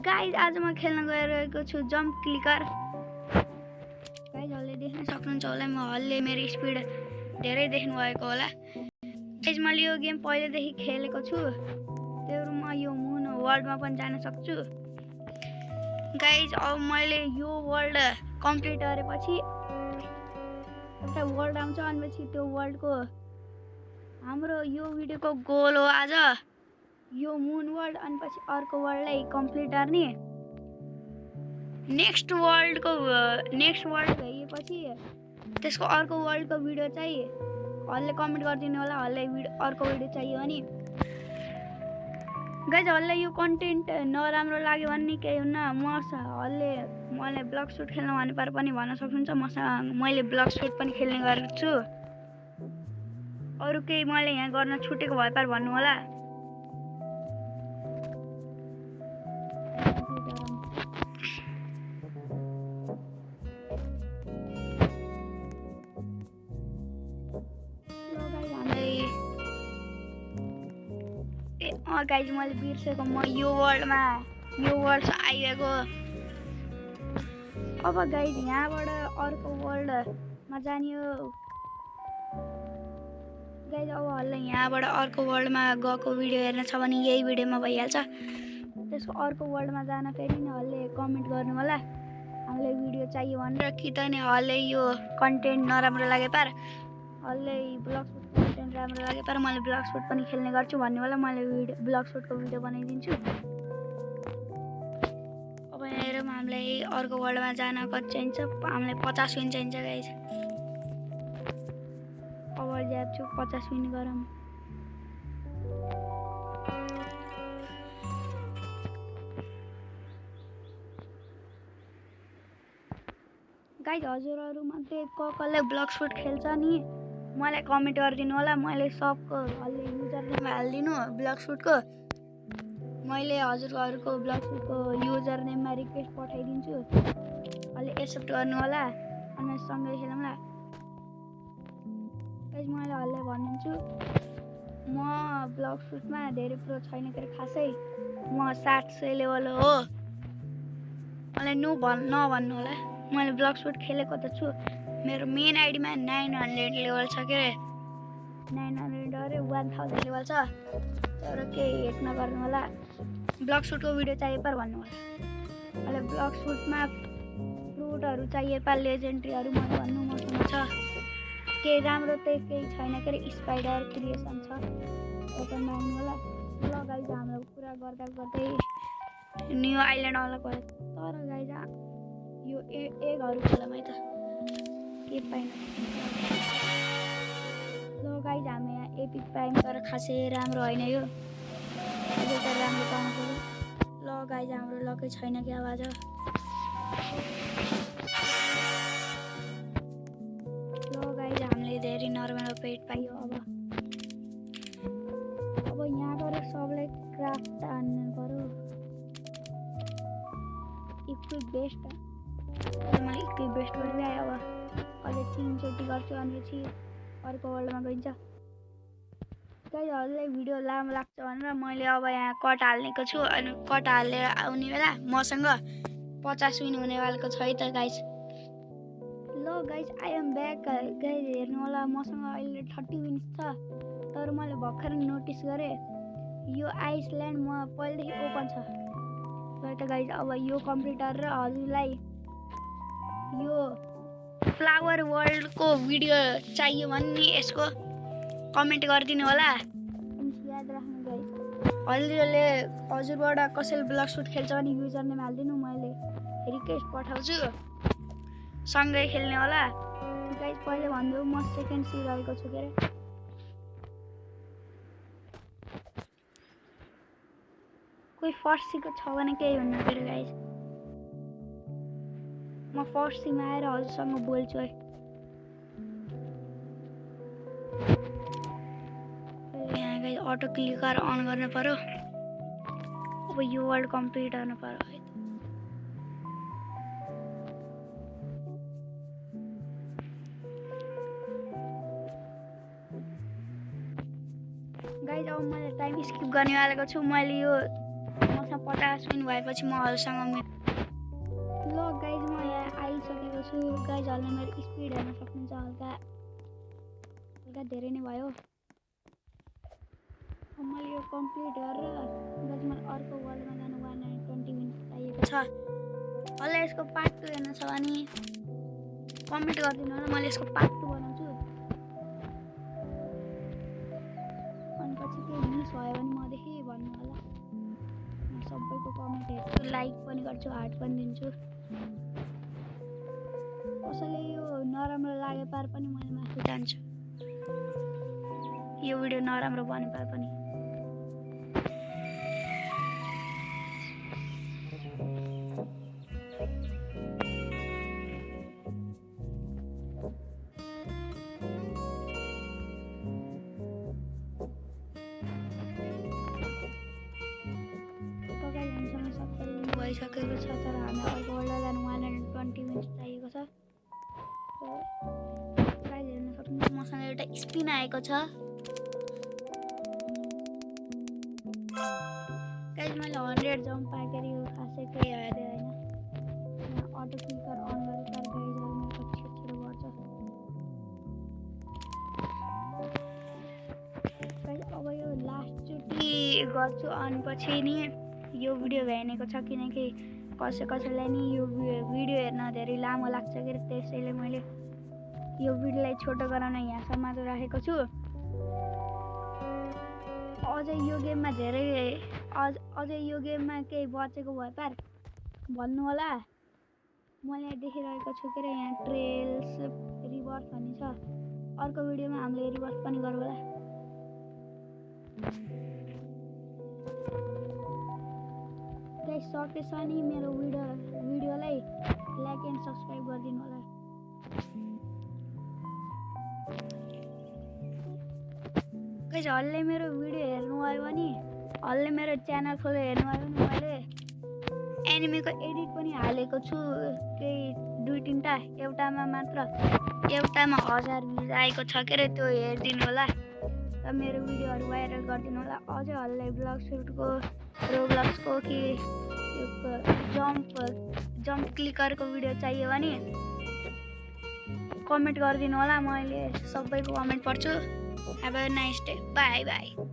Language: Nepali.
गाइज आज म खेल्न गइरहेको छु जम्प क्लिकर। गाइज हल्ले देख्न सक्नुहुन्छ होला, म हल्ले मेरो स्पिड धेरै देख्नु भएको होला। गाइज मैले यो गेम पहिलेदेखि खेलेको छु, त्यही म यो मुन वर्ल्डमा पनि जान सक्छु। गाइज अब मैले यो वर्ल्ड कम्प्लिट गरेपछि एउटा वर्ल्ड आउँछ, अनि त्यो वर्ल्डको हाम्रो यो भिडियोको गोल हो आज यो मुन वर्ल्ड, अनि पछि अर्को वर्ल्डलाई कम्प्लिट गर्ने। नेक्स्ट वर्ल्ड भइएपछि त्यसको अर्को वर्ल्डको भिडियो चाहिँ हल्ले कमेन्ट गरिदिनु होला, हल्ले अर्को भिडियो चाहियो भने। गाइज हल्ले यो कन्टेन्ट नराम्रो लाग्यो भने केही हुन्न, मलाई ब्लक सुट खेल्न भने पर पनि भन्न सक्नुहुन्छ। मैले ब्लक सुट पनि खेल्ने गरेको छु। अरू केही मैले यहाँ गर्न छुटेको भए पर भन्नु होला। गाइज मैले बिर्सेको, म यो वर्ल्ड आइरहेको। अब गाइज यहाँबाट अर्को वर्ल्डमा जाने हो। गाइज अब हल्ले यहाँबाट अर्को वर्ल्डमा गएको भिडियो हेर्न छ भने यही भिडियोमा भइहाल्छ। त्यसको अर्को वर्ल्डमा जान फेरि नि हल्ले कमेन्ट गर्नु होला, हामीलाई भिडियो चाहियो भनेर। कि त नि हल्ले यो कन्टेन्ट नराम्रो लागे पर, हल्ले ब्लक सुट कन्टेन्ट राम्रो लागे पर मैले ब्लक सुट पनि खेल्ने गर्छु भन्ने होला, मैले ब्लक सुटको भिडियो बनाइदिन्छु। अब यहाँ हेरौँ हामीलाई अर्को वर्ल्डमा जान कति चाहिन्छ। हामीलाई 50 विन चाहिन्छ गाइज। अब जान्छु 50 विन गरौँ। गाइज हजुरहरूमध्ये कसले ब्लक सुट खेल्छ नि मलाई कमेन्ट गरिदिनु होला। मैले सबको हल्ले युजर नेम हालिदिनु ब्लक सुटको। मैले हजुरहरूको ब्लक सुटको युजर नेममा रिक्वेस्ट पठाइदिन्छु, हल्ले एक्सेप्ट गर्नु होला, अनि सँगै खेलौँला। गाइज मैले हल्ले भनिदिन्छु, म ब्लक सुटमा धेरै प्रो छैन के खासै, म 700 लेभल हो। मलाई नभन्नु होला, मैले ब्लक सुट खेलेको त छु। मेरो मेन आइडीमा 900 लेभल छ के, 900 अरे 1000 लेभल छ। तर केही हेट नगर्नु होला। ब्लक सुटको भिडियो चाहिए पर भन्नु होला। अहिले ब्लक सुटमा फ्रुटहरू चाहिए पर लेजेन्ड्रीहरू मैले भन्नु मसँग छ। केही राम्रो त केही छैन के अरे, स्पाइडर क्रिएसन छ, ओपन माग्नु होला। ल गाइज हाम्रो कुरा गर्दा गर्दै न्यू आइल्यान्ड वाला गयो। तर गाइज यो एगहरू खोलामै त के पाइन। ल गाइज हामी यहाँ एपिक पायौँ, तर खासै राम्रो होइन यो। अझै त राम्रो पाउनु पऱ्यो। ल गाइज हाम्रो लकै छैन कि आवाज। ल गाइज हामीले धेरै नर्मल पेट पाइयो। अब यहाँ गएर सबलाई क्राफ्ट हान्नु पऱ्यो। इक्विप बेस्ट मैले इक्विप बेस्ट गरिदिएँ। अब अहिले 3 चोटि गर्छु, अनि पछि अर्को वर्ल्डमा गइन्छ। गाइज हजुरलाई भिडियो लामो लाग्छ भनेर मैले अब यहाँ कट हाल्नेको छु, अनि कट हालेर आउने बेला मसँग 50 विन हुनेवालाको छ है त गाइज। ल guys I am back. Guys हेर्नु होला, मसँग अहिले 30 विन छ। तर मैले भर्खर नोटिस गरेँ यो आइसल्यान्ड म पहिलेदेखि ओपन छ। ल त गाइज अब यो कम्प्लिट गरेर हजुरलाई यो फ्लावर वर्ल्डको भिडियो चाहियो भने यसको कमेन्ट गरिदिनु होला। याद राख्नु गाइज, हल्ले हजुरबाट कसैले ब्लक सुट खेल्छ भने युजर नेम हालिदिनु, मैले रिक्वेस्ट पठाउँछु, सँगै खेल्ने होला। गाइज पहिले भन्छु म सेकेन्ड सी रहेको छु के अरे। कोही फर्स्ट सीको छ भने केही हुन्न के अरे गाइज। म फर्स्ट सीमा आएर हजुरसँग बोल्छु है। यहाँ गाइज अटो क्लिकर अन गर्नु पर्यो। अब यो वर्ल्ड कम्प्लिट गर्नु पर्यो है। गाइज अब मैले टाइम स्किप गर्नेवालेको छु। मैले यो आउँछ 50 मिनट भएपछि म हलसँग ल गाइज म यहाँ आइसकेको छु गाइज हलले मेरो स्पिड हेर्न सक्नुहुन्छ हल्का धेरै नै भयो मैले यो कम्प्लिट गरेर गाइज मलाई अर्को वर्ल्डमा जानु 120 मिनट चाहिएको छ हल्ला यसको पार्ट 2 हेर्न छ भने कमेन्ट गरिदिनु होला मैले यसको पार्ट 2 बनाउँछु अनि पछि केही मिस भयो भने मदेखि भन्नु होला म सबैको कमेन्ट हेर्छु लाइक पनि गर्छु हार्ट पनि दिन्छु कसैले यो नराम्रो लागे पार पनि मैले माथि जान्छु यो भिडियो नराम्रो बने पार पनि भइसकेको छ तर हामी अर्को वर्ल्ड जानु 120 मिनट चाहिएको छ गाइज हेर्न सक्नुहुन्छ मसँग एउटा स्पिन आएको छ गाइज मैले 100 जम्प पाएँ यो खासै केही हेर्दैन यहाँ अटो क्लिकर अन गरेर गाइजहरू मेरो कति छिटो बढ्छ गाइज अब यो लास्टचोटि गर्छु अनि पछि नि यो भिडियो भ्याइनेको छ किनकि कसैलाई नि यो भिडियो हेर्न धेरै लामो लाग्छ कि त्यसैले मैले यो भिडियोलाई छोटो गराउन यहाँसम्म राखेको छु अझै यो गेममा अझै यो गेममा केही बचेको भए पार भन्नु होला मैले यहाँ देखिरहेको छु के यहाँ ट्रेल्स रिभर्स भन्ने छ अर्को भिडियोमा हामीले रिभर्स पनि गरौँ होला गाइस सकेछ नि मेरो भिडियोलाई लाइक एन्ड सब्स्क्राइब गरिदिनु होला गाइस हल्ले मेरो भिडियो हेर्नु भयो भने हल्ले मेरो च्यानल खोलेर हेर्नु भयो भने मैले एनिमीको एडिट पनि हालेको छु केही 2-3टा एउटामा मात्र एउटामा 1000 भ्युज आएको छ के रे त्यो हेरिदिनु होला र मेरो भिडियोहरू भाइरल गरिदिनु होला अझै हल्ले ब्लग सुटको रोब्लक्सको कि यो जम्प क्लिकरको भिडियो चाहियो भने कमेन्ट गरिदिनु होला मैले सबैको कमेन्ट पढ्छु Have a nice day. Bye bye.